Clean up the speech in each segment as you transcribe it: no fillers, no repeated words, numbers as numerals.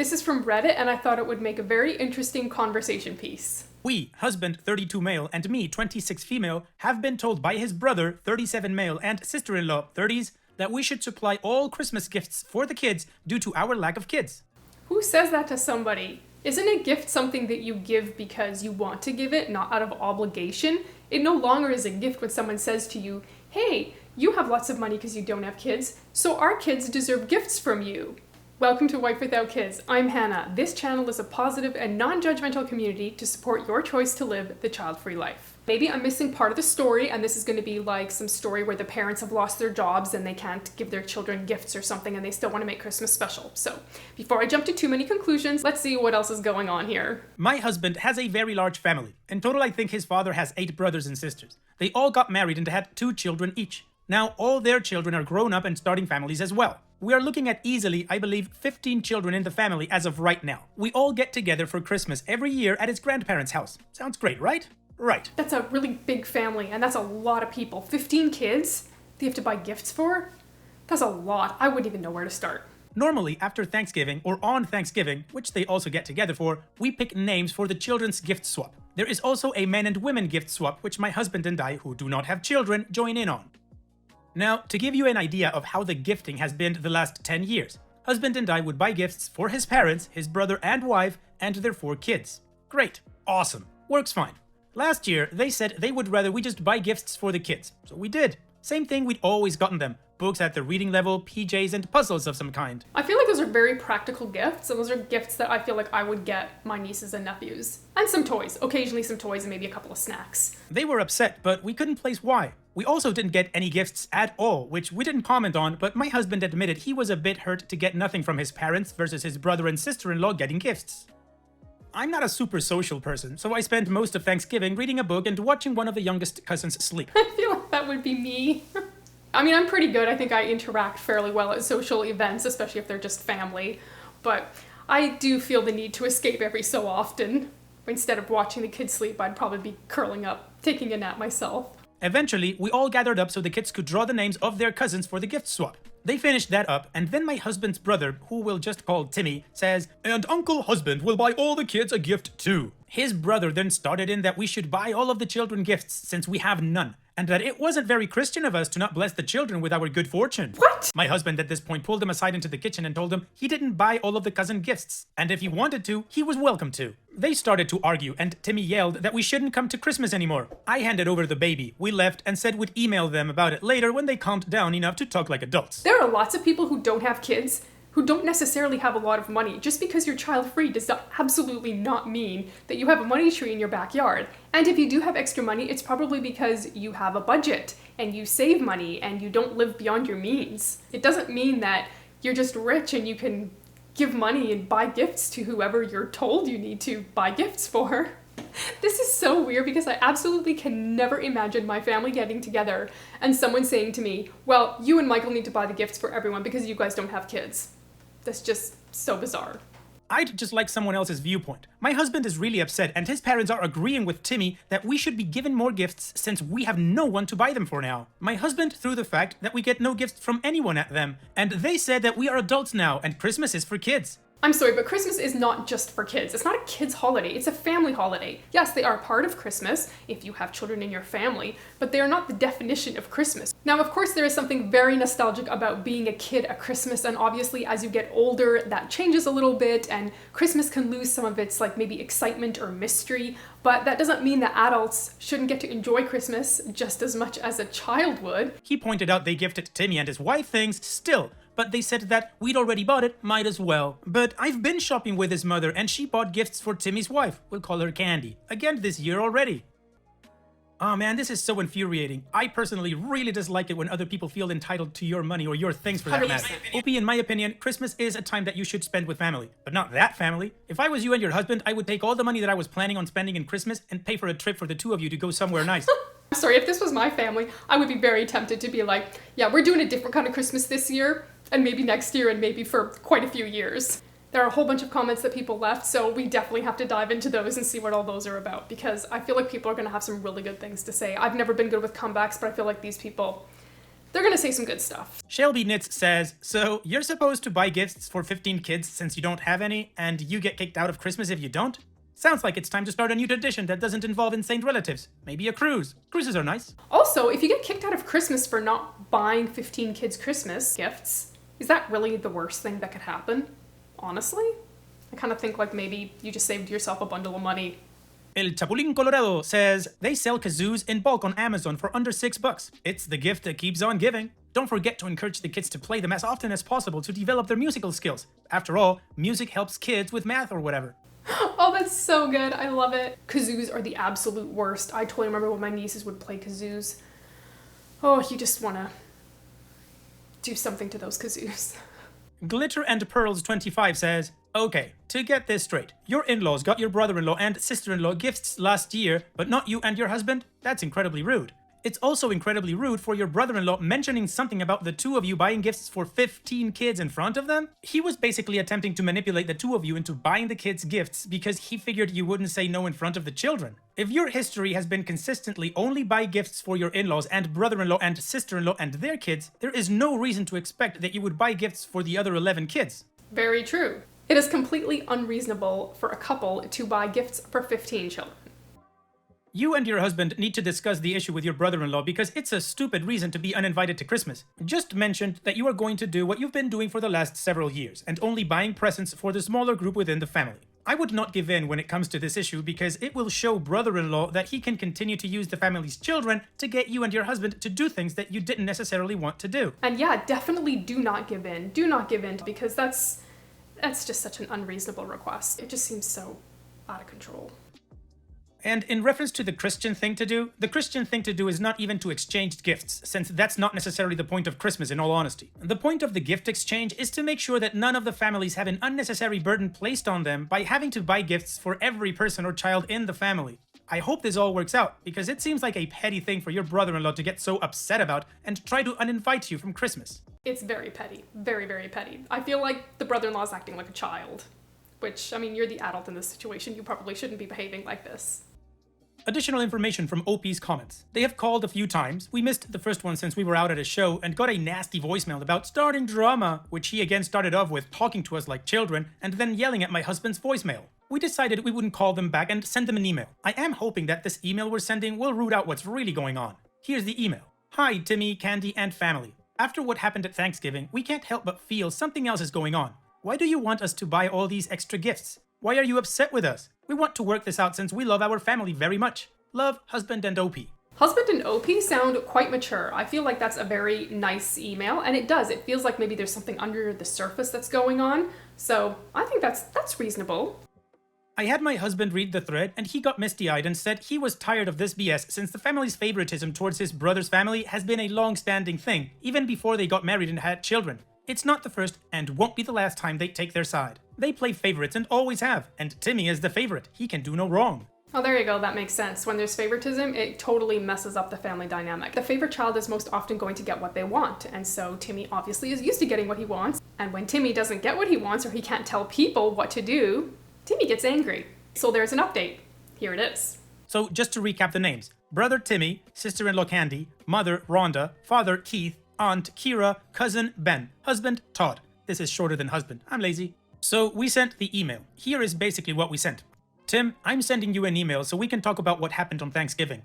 This is from Reddit, and I thought it would make a very interesting conversation piece. We, husband 32 male and me 26 female, have been told by his brother 37 male and sister-in-law 30s that we should supply all Christmas gifts for the kids due to our lack of kids. Who says that to somebody? Isn't a gift something that you give because you want to give it, not out of obligation? It no longer is a gift when someone says to you, hey, you have lots of money because you don't have kids, so our kids deserve gifts from you. Welcome to Wife Without Kids. I'm Hannah. This channel is a positive and non-judgmental community to support your choice to live the child-free life. Maybe I'm missing part of the story, and this is going to be like some story where the parents have lost their jobs and they can't give their children gifts or something and they still want to make Christmas special. So before I jump to too many conclusions, let's see what else is going on here. My husband has a very large family. In total, I think his father has 8 brothers and sisters. They all got married and had 2 children each. Now all their children are grown up and starting families as well. We are looking at easily, I believe, 15 children in the family as of right now. We all get together for Christmas every year at his grandparents' house. Sounds great, right? Right. That's a really big family, and that's a lot of people. 15 kids that you have to buy gifts for? That's a lot. I wouldn't even know where to start. Normally, after Thanksgiving or on Thanksgiving, which they also get together for, we pick names for the children's gift swap. There is also a men and women gift swap, which my husband and I, who do not have children, join in on. Now, to give you an idea of how the gifting has been the last 10 years, husband and I would buy gifts for his parents, his brother and wife, and their 4 kids. Great. Awesome. Works fine. Last year, they said they would rather we just buy gifts for the kids, so we did. Same thing we'd always gotten them. Books at their reading level, PJs, and puzzles of some kind. I feel like those are very practical gifts, and those are gifts that I feel like I would get my nieces and nephews. And some toys. Occasionally some toys and maybe a couple of snacks. They were upset, but we couldn't place why. We also didn't get any gifts at all, which we didn't comment on, but my husband admitted he was a bit hurt to get nothing from his parents versus his brother and sister-in-law getting gifts. I'm not a super social person, so I spent most of Thanksgiving reading a book and watching one of the youngest cousins sleep. I feel like that would be me. I mean, I'm pretty good. I think I interact fairly well at social events, especially if they're just family. But I do feel the need to escape every so often. Instead of watching the kids sleep, I'd probably be curling up, taking a nap myself. Eventually, we all gathered up so the kids could draw the names of their cousins for the gift swap. They finished that up, and then my husband's brother, who we'll just call Timmy, says, "And Uncle Husband will buy all the kids a gift too." His brother then started in that we should buy all of the children gifts since we have none, and that it wasn't very Christian of us to not bless the children with our good fortune. What? My husband at this point pulled him aside into the kitchen and told him he didn't buy all of the cousin gifts, and if he wanted to, he was welcome to. They started to argue, and Timmy yelled that we shouldn't come to Christmas anymore. I handed over the baby, we left, and said we'd email them about it later when they calmed down enough to talk like adults. There are lots of people who don't have kids who don't necessarily have a lot of money. Just because you're child-free does absolutely not mean that you have a money tree in your backyard. And if you do have extra money, it's probably because you have a budget and you save money and you don't live beyond your means. It doesn't mean that you're just rich and you can give money and buy gifts to whoever you're told you need to buy gifts for. This is so weird because I absolutely can never imagine my family getting together and someone saying to me, well, you and Michael need to buy the gifts for everyone because you guys don't have kids. That's just so bizarre. I'd just like someone else's viewpoint. My husband is really upset, and his parents are agreeing with Timmy that we should be given more gifts since we have no one to buy them for now. My husband threw the fact that we get no gifts from anyone at them, and they said that we are adults now and Christmas is for kids. I'm sorry, but Christmas is not just for kids. It's not a kid's holiday, it's a family holiday. Yes, they are part of Christmas, if you have children in your family, but they are not the definition of Christmas. Now, of course, there is something very nostalgic about being a kid at Christmas, and obviously as you get older, that changes a little bit, and Christmas can lose some of its, like, maybe excitement or mystery, but that doesn't mean that adults shouldn't get to enjoy Christmas just as much as a child would. He pointed out they gifted Timmy and his wife things still, but they said that we'd already bought it, might as well. But I've been shopping with his mother and she bought gifts for Timmy's wife, we'll call her Candy, again this year already. Oh man, this is so infuriating. I personally really dislike it when other people feel entitled to your money or your things for that matter. Opie, in my opinion, Christmas is a time that you should spend with family, but not that family. If I was you and your husband, I would take all the money that I was planning on spending in Christmas and pay for a trip for the 2 of you to go somewhere nice. Sorry, if this was my family, I would be very tempted to be like, yeah, we're doing a different kind of Christmas this year, and maybe next year, and maybe for quite a few years. There are a whole bunch of comments that people left, so we definitely have to dive into those and see what all those are about, because I feel like people are going to have some really good things to say. I've never been good with comebacks, but I feel like these people, They're gonna say some good stuff. Shelby Knits says, so you're supposed to buy gifts for 15 kids since you don't have any, and you get kicked out of Christmas if you don't? Sounds like it's time to start a new tradition that doesn't involve insane relatives. Maybe a cruise. Cruises are nice. Also, if you get kicked out of Christmas for not buying 15 kids Christmas gifts, is that really the worst thing that could happen? Honestly? I kind of think like maybe you just saved yourself a bundle of money. El Chapulín Colorado says, they sell kazoos in bulk on Amazon for under $6. It's the gift that keeps on giving. Don't forget to encourage the kids to play them as often as possible to develop their musical skills. After all, music helps kids with math or whatever. Oh, that's so good. I love it. Kazoos are the absolute worst. I totally remember when my nieces would play kazoos. Oh, you just want to do something to those kazoos. Glitter and Pearls 25 says, okay, to get this straight, your in-laws got your brother-in-law and sister-in-law gifts last year, but not you and your husband? That's incredibly rude. It's also incredibly rude for your brother-in-law mentioning something about the two of you buying gifts for 15 kids in front of them. He was basically attempting to manipulate the two of you into buying the kids gifts because he figured you wouldn't say no in front of the children. If your history has been consistently only buy gifts for your in-laws and brother-in-law and sister-in-law and their kids, there is no reason to expect that you would buy gifts for the other 11 kids. Very true. It is completely unreasonable for a couple to buy gifts for 15 children. You and your husband need to discuss the issue with your brother-in-law because it's a stupid reason to be uninvited to Christmas. Just mentioned that you are going to do what you've been doing for the last several years and only buying presents for the smaller group within the family. I would not give in when it comes to this issue because it will show brother-in-law that he can continue to use the family's children to get you and your husband to do things that you didn't necessarily want to do. And yeah, definitely do not give in. Do not give in because that's just such an unreasonable request. It just seems so out of control. And in reference to the Christian thing to do, the Christian thing to do is not even to exchange gifts, since that's not necessarily the point of Christmas in all honesty. The point of the gift exchange is to make sure that none of the families have an unnecessary burden placed on them by having to buy gifts for every person or child in the family. I hope this all works out, because it seems like a petty thing for your brother-in-law to get so upset about and try to uninvite you from Christmas. It's very petty. Very, very petty. I feel like the brother-in-law is acting like a child. Which, I mean, you're the adult in this situation. You probably shouldn't be behaving like this. Additional information from OP's comments. They have called a few times. We missed the first one since we were out at a show and got a nasty voicemail about starting drama, which he again started off with talking to us like children and then yelling at my husband's voicemail. We decided we wouldn't call them back and send them an email. I am hoping that this email we're sending will root out what's really going on. Here's the email. Hi, Timmy, Candy, and family. After what happened at Thanksgiving, we can't help but feel something else is going on. Why do you want us to buy all these extra gifts? Why are you upset with us? We want to work this out since we love our family very much. Love, husband and OP. Husband and OP sound quite mature. I feel like that's a very nice email, and it does. It feels like maybe there's something under the surface that's going on. So I think that's reasonable. I had my husband read the thread, and he got misty-eyed and said he was tired of this BS since the family's favoritism towards his brother's family has been a long-standing thing, even before they got married and had children. It's not the first and won't be the last time they take their side. They play favorites and always have, and Timmy is the favorite. He can do no wrong. Oh, there you go. That makes sense. When there's favoritism, it totally messes up the family dynamic. The favorite child is most often going to get what they want, and so Timmy obviously is used to getting what he wants. And when Timmy doesn't get what he wants or he can't tell people what to do, Timmy gets angry. So there's an update. Here it is. So just to recap the names. Brother Timmy, sister-in-law Candy, mother Rhonda, father Keith, aunt Kira, cousin Ben, husband Todd. This is shorter than husband. I'm lazy. So we sent the email. Here is basically what we sent. Tim, I'm sending you an email so we can talk about what happened on Thanksgiving.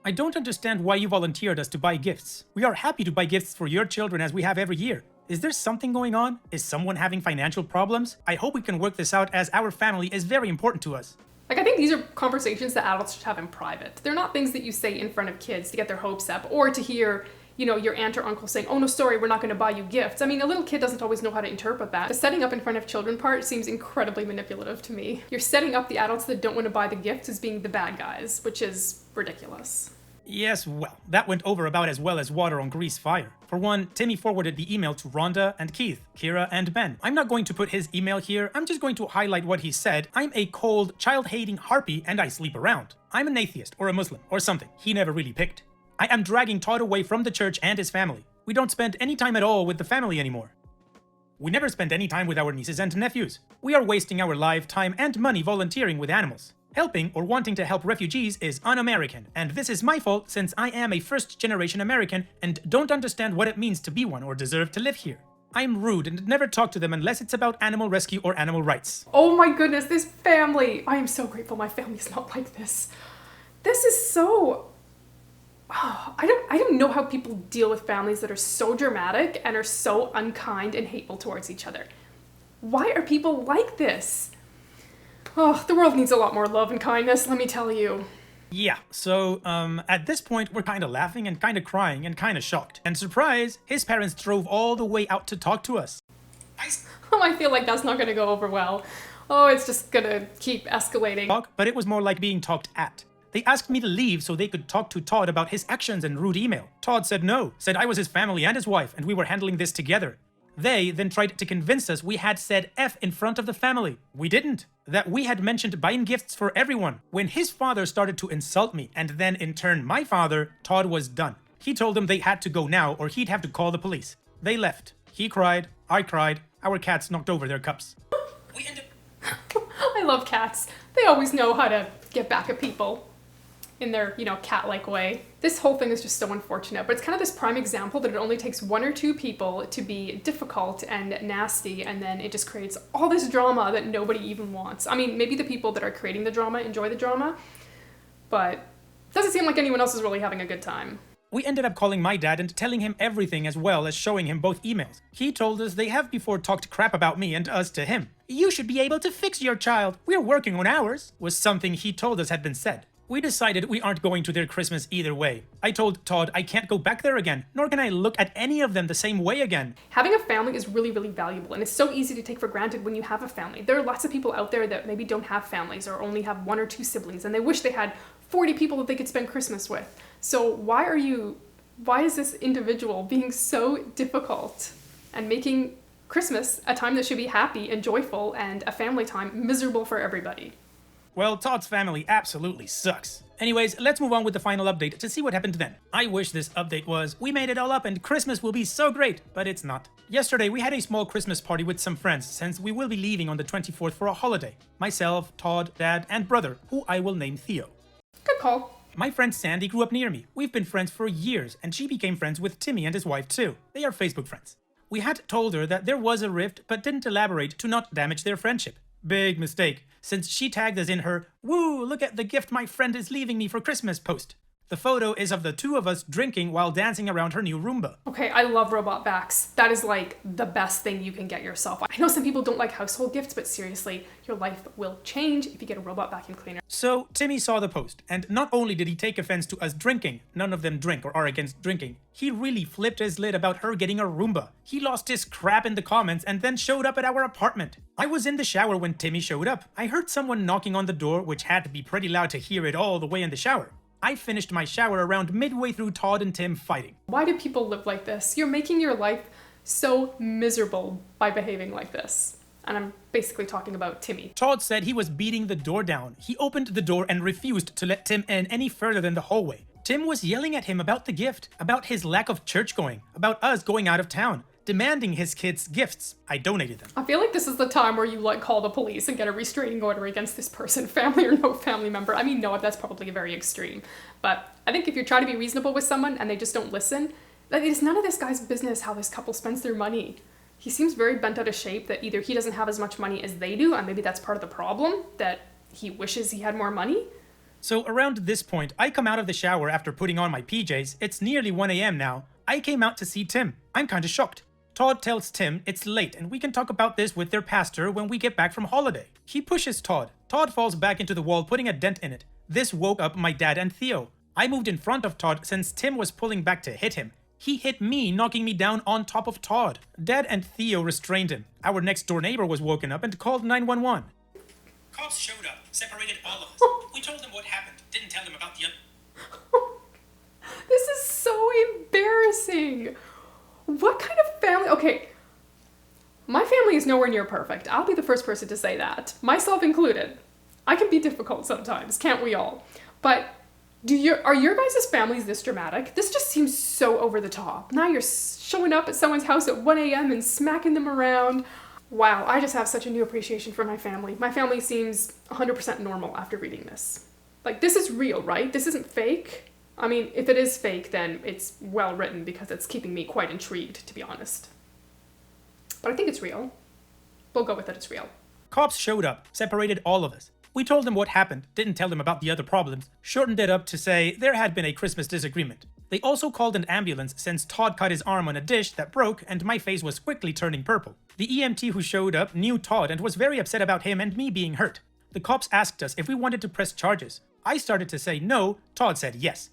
I don't understand why you volunteered us to buy gifts. We are happy to buy gifts for your children as we have every year. Is there something going on? Is someone having financial problems? I hope we can work this out as our family is very important to us. Like, I think these are conversations that adults should have in private. They're not things that you say in front of kids to get their hopes up or to hear, you know, your aunt or uncle saying, oh no, sorry, we're not going to buy you gifts. I mean, a little kid doesn't always know how to interpret that. The setting up in front of children part seems incredibly manipulative to me. You're setting up the adults that don't want to buy the gifts as being the bad guys, which is ridiculous. Yes, well, that went over about as well as water on grease fire. For one, Timmy forwarded the email to Rhonda and Keith, Kira and Ben. I'm not going to put his email here, I'm just going to highlight what he said. I'm a cold, child-hating harpy and I sleep around. I'm an atheist or a Muslim or something. He never really picked. I am dragging Todd away from the church and his family. We don't spend any time at all with the family anymore. We never spend any time with our nieces and nephews. We are wasting our life, time, and money volunteering with animals. Helping or wanting to help refugees is un-American, and this is my fault since I am a first-generation American and don't understand what it means to be one or deserve to live here. I'm rude and never talk to them unless it's about animal rescue or animal rights. Oh my goodness, this family! I am so grateful my family's not like this. This is so... Oh, I don't know how people deal with families that are so dramatic and are so unkind and hateful towards each other. Why are people like this? Oh, the world needs a lot more love and kindness, let me tell you. Yeah, so, at this point, we're kinda laughing and kinda crying and kinda shocked. And surprise, his parents drove all the way out to talk to us. I feel like that's not gonna go over well. Oh, it's just gonna keep escalating. But it was more like being talked at. They asked me to leave so they could talk to Todd about his actions and rude email. Todd said no, said I was his family and his wife, and we were handling this together. They then tried to convince us we had said F in front of the family. We didn't. That we had mentioned buying gifts for everyone. When his father started to insult me, and then in turn my father, Todd was done. He told them they had to go now or he'd have to call the police. They left. He cried, I cried, our cats knocked over their cups. We ended... I love cats. They always know how to get back at people in their, cat-like way. This whole thing is just so unfortunate, but it's kind of this prime example that it only takes one or two people to be difficult and nasty, and then it just creates all this drama that nobody even wants. I mean, maybe the people that are creating the drama enjoy the drama, but it doesn't seem like anyone else is really having a good time. We ended up calling my dad and telling him everything as well as showing him both emails. He told us they have before talked crap about me and us to him. You should be able to fix your child. We're working on ours, was something he told us had been said. We decided we aren't going to their Christmas either way. I told Todd I can't go back there again, nor can I look at any of them the same way again. Having a family is really, really valuable, and it's so easy to take for granted when you have a family. There are lots of people out there that maybe don't have families or only have one or two siblings, and they wish they had 40 people that they could spend Christmas with. So why is this individual being so difficult and making Christmas a time that should be happy and joyful and a family time miserable for everybody? Well, Todd's family absolutely sucks. Anyways, let's move on with the final update to see what happened then. I wish this update was, we made it all up and Christmas will be so great, but it's not. Yesterday, we had a small Christmas party with some friends since we will be leaving on the 24th for a holiday. Myself, Todd, Dad, and brother, who I will name Theo. Good call. My friend Sandy grew up near me. We've been friends for years, and she became friends with Timmy and his wife too. They are Facebook friends. We had told her that there was a rift, but didn't elaborate to not damage their friendship. Big mistake, since she tagged us in her, "Woo, look at the gift my friend is leaving me for Christmas" post. The photo is of the two of us drinking while dancing around her new Roomba. Okay, I love robot vacs. That is like the best thing you can get yourself. I know some people don't like household gifts, but seriously, your life will change if you get a robot vacuum cleaner. So Timmy saw the post, and not only did he take offense to us drinking, none of them drink or are against drinking, he really flipped his lid about her getting a Roomba. He lost his crap in the comments and then showed up at our apartment. I was in the shower when Timmy showed up. I heard someone knocking on the door, which had to be pretty loud to hear it all the way in the shower. I finished my shower around midway through Todd and Tim fighting. Why do people live like this? You're making your life so miserable by behaving like this. And I'm basically talking about Timmy. Todd said he was beating the door down. He opened the door and refused to let Tim in any further than the hallway. Tim was yelling at him about the gift, about his lack of church going, about us going out of town, demanding his kids gifts. I donated them. I feel like this is the time where you call the police and get a restraining order against this person, family or no family member. I mean, no, that's probably very extreme. But I think if you try to be reasonable with someone and they just don't listen, it's none of this guy's business how this couple spends their money. He seems very bent out of shape that either he doesn't have as much money as they do, and maybe that's part of the problem, that he wishes he had more money. So around this point, I come out of the shower after putting on my PJs. It's nearly 1 a.m. now. I came out to see Tim. I'm kinda shocked. Todd tells Tim it's late and we can talk about this with their pastor when we get back from holiday. He pushes Todd. Todd falls back into the wall, putting a dent in it. This woke up my dad and Theo. I moved in front of Todd since Tim was pulling back to hit him. He hit me, knocking me down on top of Todd. Dad and Theo restrained him. Our next door neighbor was woken up and called 911. Cops showed up, separated all of us. We told them what happened, didn't tell them about the This is so embarrassing. What kind of family? Okay, my family is nowhere near perfect. I'll be the first person to say that, myself included. I can be difficult sometimes, can't we all? But are your guys' families this dramatic? This just seems so over the top. Now you're showing up at someone's house at 1 a.m. and smacking them around. Wow, I just have such a new appreciation for my family. My family seems 100% normal after reading this. Like, this is real, right? This isn't fake. I mean, if it is fake, then it's well written because it's keeping me quite intrigued, to be honest. But I think it's real. We'll go with it, it's real. Cops showed up, separated all of us. We told them what happened, didn't tell them about the other problems, shortened it up to say there had been a Christmas disagreement. They also called an ambulance since Todd cut his arm on a dish that broke and my face was quickly turning purple. The EMT who showed up knew Todd and was very upset about him and me being hurt. The cops asked us if we wanted to press charges. I started to say no, Todd said yes.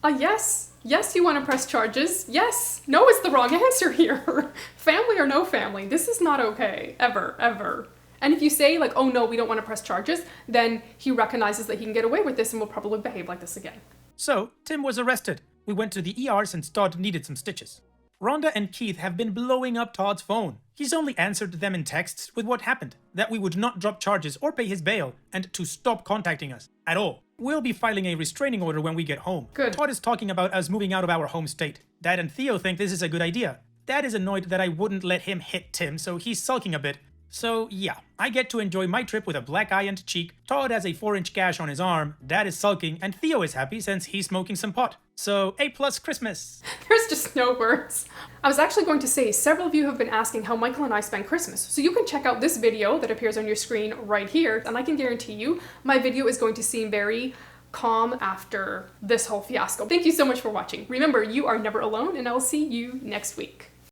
Yes. Yes, you want to press charges. Yes. No is the wrong answer here. Family or no family, this is not okay. Ever, ever. And if you say, like, oh no, we don't want to press charges, then he recognizes that he can get away with this and will probably behave like this again. So, Tim was arrested. We went to the ER since Todd needed some stitches. Rhonda and Keith have been blowing up Todd's phone. He's only answered them in texts with what happened, that we would not drop charges or pay his bail, and to stop contacting us at all. We'll be filing a restraining order when we get home. Good. Todd is talking about us moving out of our home state. Dad and Theo think this is a good idea. Dad is annoyed that I wouldn't let him hit Tim, so he's sulking a bit. So yeah, I get to enjoy my trip with a black eye and cheek, Todd has a 4-inch gash on his arm, Dad is sulking, and Theo is happy since he's smoking some pot. So A+ Christmas. There's just no words. I was actually going to say, several of you have been asking how Michael and I spend Christmas, so you can check out this video that appears on your screen right here, and I can guarantee you, my video is going to seem very calm after this whole fiasco. Thank you so much for watching. Remember, you are never alone, and I will see you next week.